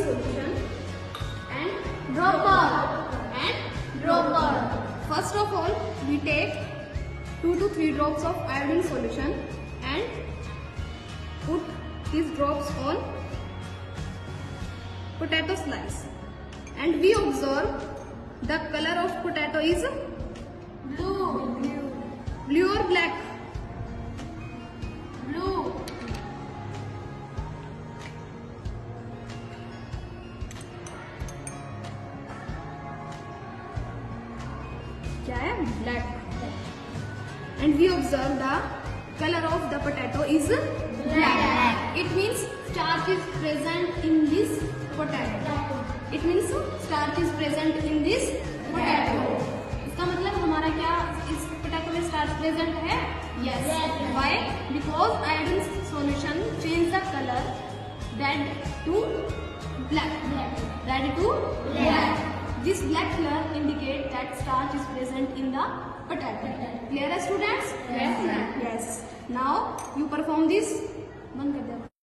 solution and dropper. First of all, we take 2 to 3 drops of iodine solution and put these drops on potato slice, and we observe the color of potato is blue or black? Blue. क्या है? Black. And we observe the color of the potato is black. It means starch is present in this potato. It means starch is present in this potato. इसका मतलब हमारा क्या इस potato में starch present है? Yes. Why? Because iodine solution change the color red to black. Red to black. This black color indicate that starch is present in the potato. Clear, students? Yes. Now you perform this. बंद कर दो.